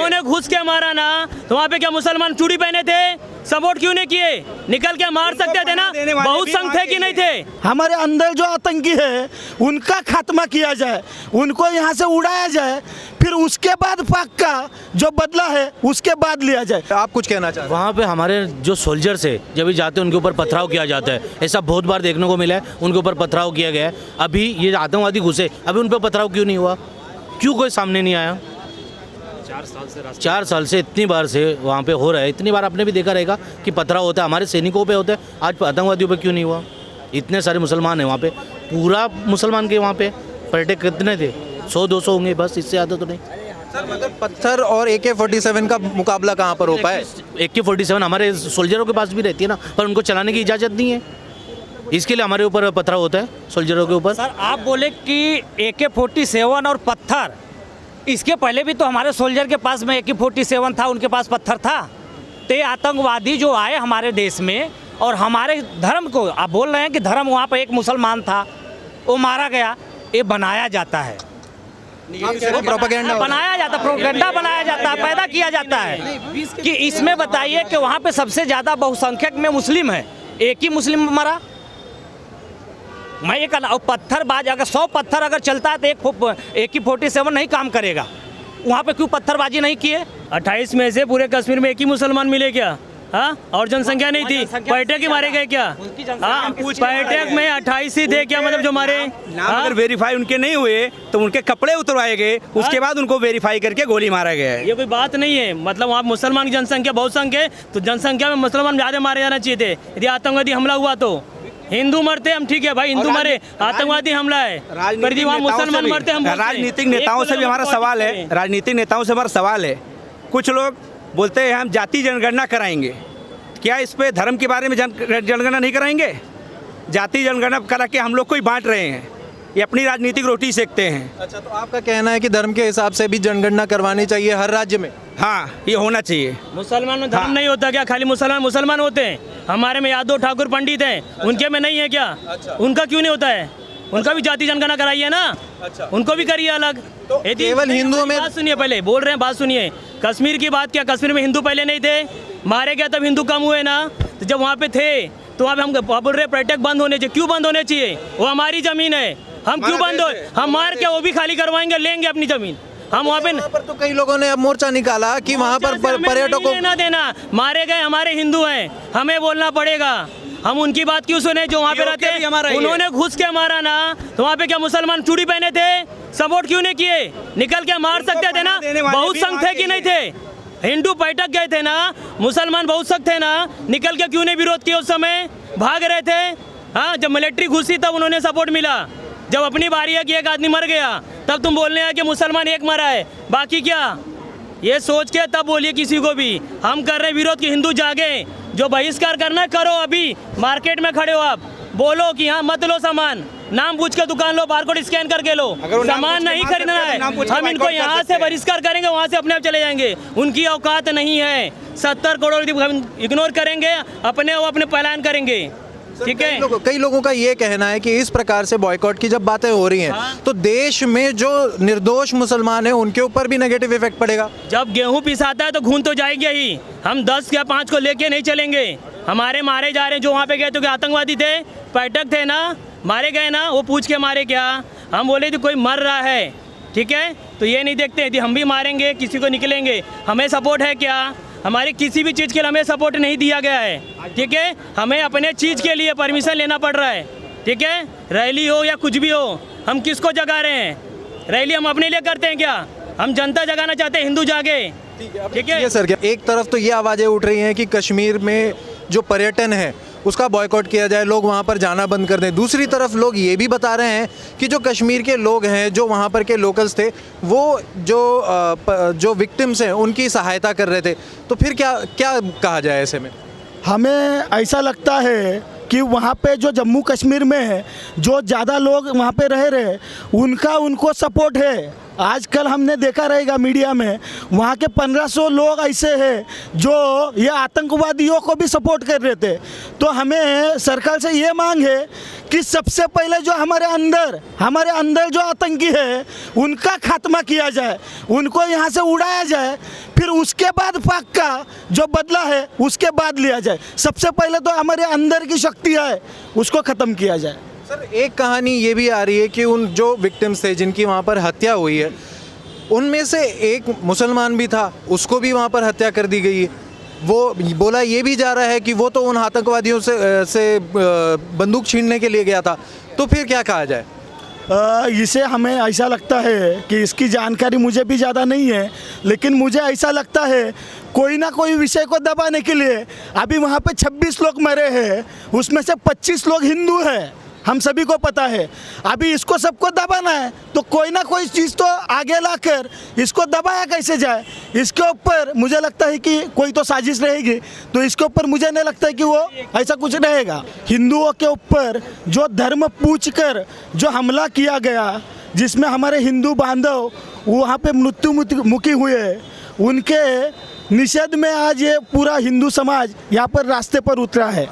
उन्होंने घुस के मारा ना, तो वहाँ पे क्या मुसलमान चूड़ी पहने थे? सपोर्ट क्यों नहीं किए? निकल के मार सकते थे ना, बहुत संग थे कि नहीं थे? हमारे अंदर जो आतंकी है उनका खात्मा किया जाए, उनको यहाँ से उड़ाया जाए, फिर उसके बाद पाक का जो बदला है उसके बाद लिया जाए। आप कुछ कहना चाहते हैं? वहाँ पे हमारे जो सोल्जर्स है जब भी जाते हैं उनके ऊपर पथराव किया जाता है, ऐसा बहुत बार देखने को मिला है, उनके ऊपर पथराव किया गया है। अभी ये आतंकवादी घुसे, अभी उन पर पथराव क्यों नहीं हुआ? क्यों कोई सामने नहीं आया? 4 साल से इतनी बार से वहाँ पे हो रहा है, इतनी बार आपने भी देखा रहेगा कि पथराव होता है, हमारे सैनिकों पे होता है, आज आतंकवादियों पे क्यों नहीं हुआ? इतने सारे मुसलमान हैं वहाँ पे, पूरा मुसलमान के वहाँ पे पर्यटक कितने थे? 100-200 होंगे बस, इससे ज़्यादा तो नहीं। सर मगर पत्थर और AK-47 का मुकाबला कहाँ पर हो पाए? AK-47 हमारे सोल्जरों के पास भी रहती है ना, पर उनको चलाने की इजाज़त नहीं है, इसके लिए हमारे ऊपर पथराव होता है सोल्जरों के ऊपर। सर आप बोले कि AK-47 और पत्थर, इसके पहले भी तो हमारे सोल्जर के पास में AK-47 था, उनके पास पत्थर था। तो ये आतंकवादी जो आए हमारे देश में और हमारे धर्म को, आप बोल रहे हैं कि धर्म वहाँ पर एक मुसलमान था, वो मारा गया, ये बनाया जाता है, प्रोपेगेंडा बनाया जाता, प्रोपेगेंडा बनाया जाता है, पैदा किया जाता है कि इसमें बताइए कि वहाँ पे सबसे ज़्यादा बहुसंख्यक में मुस्लिम है, एक ही मुस्लिम मरा। मैं ये कहना, और पत्थरबाज अगर 100 पत्थर अगर चलता है तो AK-47 नहीं काम करेगा। वहाँ पे क्यों पत्थरबाजी नहीं किए? 28 में से पूरे कश्मीर में एक ही मुसलमान मिले क्या? हाँ, और जनसंख्या नहीं थी? पर्यटक ही मारे गए क्या? हाँ, पर्यटक में 28 ही थे क्या? मतलब जो मारे नाम अगर वेरीफाई उनके नहीं हुए तो उनके कपड़े उतरवाए गए, उसके बाद उनको वेरीफाई करके गोली मारा गया है। ये कोई बात नहीं है। मतलब वहाँ मुसलमान की जनसंख्या बहुत संख्या है, तो जनसंख्या में मुसलमान ज़्यादा मारे जाना चाहिए थे। यदि आतंकवादी हमला हुआ तो हिंदू मरते, हम ठीक है भाई, हिंदू मरे, आतंकवादी हमला है, पर यदि वहाँ मुसलमान मरते हम राजनीतिक नेताओं से भी हमारा सवाल है, राजनीतिक नेताओं से हमारा सवाल है, कुछ लोग बोलते हैं हम जाति जनगणना कराएंगे, क्या इस पे धर्म के बारे में जनगणना नहीं कराएंगे? जाति जनगणना करा के हम लोग को ही बांट रहे हैं, ये अपनी राजनीतिक रोटी सेकते हैं। अच्छा, तो आपका कहना है कि धर्म के हिसाब से भी जनगणना करवानी चाहिए हर राज्य में? हाँ, ये होना चाहिए। मुसलमान में धर्म नहीं होता क्या? खाली मुसलमान होते हैं? हमारे में यादव ठाकुर पंडित हैं, उनके में नहीं है क्या? उनका क्यों नहीं होता है? उनका भी जाति जनगणना कराइए ना, उनको भी करिए अलग। तो केवल हिंदुओं में बात सुनिए, पहले बोल रहे हैं, बात सुनिए। कश्मीर की बात क्या, कश्मीर में हिंदू पहले नहीं थे? मारे गए तब हिंदू कम हुए ना? तो जब वहाँ पे थे तो वहाँ पे हम बोल रहे पर्यटक बंद होने चाहिए। क्यों बंद होने चाहिए? वो हमारी जमीन है, हम क्यों बंद हो? हम मार के वो भी खाली करवाएंगे, लेंगे अपनी जमीन हम वहाँ पे। तो कई लोगों ने अब मोर्चा निकाला कि वहाँ पर पर्यटकों को देना, मारे गए हमारे हिंदू हैं, हमें बोलना पड़ेगा। हम उनकी बात क्यों सुने जो वहाँ पे रहते हैं? उन्होंने घुस के मारा ना, तो वहाँ पे क्या मुसलमान चूड़ी पहने थे? सपोर्ट क्यों नहीं किए? निकल के मार सकते थे ना, बहुत संग थे कि नहीं थे? हिंदू पर्यटक गए थे ना, मुसलमान बहुत सख्त थे ना, निकल के क्यों नहीं विरोध किया? उस समय भाग रहे थे। हाँ, जब मिलिट्री घुसी तब उन्होंने सपोर्ट मिला, जब अपनी बारी है कि एक आदमी मर गया तब तुम बोलने हैं कि मुसलमान एक मरा है, बाकी क्या? ये सोच के तब बोलिए किसी को भी। हम कर रहे विरोध कि हिंदू जागे, जो बहिष्कार करना है करो। अभी मार्केट में खड़े हो आप, बोलो कि हाँ मत लो सामान, नाम पूछ के दुकान लो, बारकोड स्कैन करके लो, सामान नहीं खरीदना है। हम इनको यहाँ से बहिष्कार करेंगे, वहाँ से अपने आप चले जाएंगे। उनकी औकात नहीं है, 70 करोड़ इग्नोर करेंगे, अपने वो अपने पलायन करेंगे। ठीक है, कई लोगों का ये कहना है कि इस प्रकार से बॉयकॉट की जब बातें हो रही हैं तो देश में जो निर्दोष मुसलमान हैं उनके ऊपर भी नेगेटिव इफेक्ट पड़ेगा। जब गेहूं पिसाता है तो घून तो जाएगी ही। हम 10 या 5 को लेके नहीं चलेंगे। हमारे मारे जा रहे हैं जो वहाँ पे गए तो क्या आतंकवादी थे? पर्यटक थे ना, मारे गए ना, वो पूछ के मारे क्या? हम बोले तो कोई मर रहा है, ठीक है, तो ये नहीं देखते यदि हम भी मारेंगे किसी को निकलेंगे। हमें सपोर्ट है क्या? हमारी किसी भी चीज़ के लिए हमें सपोर्ट नहीं दिया गया है, ठीक है। हमें अपने चीज़ के लिए परमिशन लेना पड़ रहा है, ठीक है। रैली हो या कुछ भी हो, हम किसको जगा रहे हैं? रैली हम अपने लिए करते हैं क्या? हम जनता जगाना चाहते हैं, हिंदू जागे, ठीक है सर। क्या एक तरफ तो ये आवाज़ें उठ रही हैं कि कश्मीर में जो पर्यटन है उसका बॉयकॉट किया जाए, लोग वहाँ पर जाना बंद कर दें। दूसरी तरफ लोग ये भी बता रहे हैं कि जो कश्मीर के लोग हैं, जो वहाँ पर के लोकल्स थे, वो जो विक्टिम्स हैं उनकी सहायता कर रहे थे। तो फिर क्या कहा जाए ऐसे में? हमें ऐसा लगता है कि वहाँ पे जो जम्मू कश्मीर में है, जो ज़्यादा लोग वहाँ पे रह रहे, उनको सपोर्ट है। आजकल हमने देखा रहेगा मीडिया में, वहाँ के 1500 लोग ऐसे हैं जो ये आतंकवादियों को भी सपोर्ट कर रहे थे। तो हमें सरकार से ये मांग है कि सबसे पहले जो हमारे अंदर जो आतंकी है उनका खात्मा किया जाए, उनको यहाँ से उड़ाया जाए, फिर उसके बाद पाक का जो बदला है उसके बाद लिया जाए। सबसे पहले तो हमारे अंदर की शक्ति है उसको ख़त्म किया जाए। सर एक कहानी ये भी आ रही है कि उन जो विक्टिम्स थे जिनकी वहाँ पर हत्या हुई है उनमें से एक मुसलमान भी था, उसको भी वहाँ पर हत्या कर दी गई है। वो बोला ये भी जा रहा है कि वो तो उन आतंकवादियों से बंदूक छीनने के लिए गया था। तो फिर क्या कहा जाए? इसे हमें ऐसा लगता है कि इसकी जानकारी मुझे भी ज़्यादा नहीं है, लेकिन मुझे ऐसा लगता है कोई ना कोई विषय को दबाने के लिए अभी वहाँ पे 26 लोग मरे हैं, उसमें से 25 लोग हिंदू हैं, हम सभी को पता है। अभी इसको सबको दबाना है तो कोई ना कोई चीज़ तो आगे लाकर इसको दबाया कैसे जाए, इसके ऊपर मुझे लगता है कि कोई तो साजिश रहेगी। तो इसके ऊपर मुझे नहीं लगता है कि वो ऐसा कुछ रहेगा। हिंदुओं के ऊपर जो धर्म पूछकर जो हमला किया गया, जिसमें हमारे हिंदू बांधव वहाँ पे मृत्युमुखी हुए, उनके निषेध में आज ये पूरा हिंदू समाज यहाँ पर रास्ते पर उतरा है।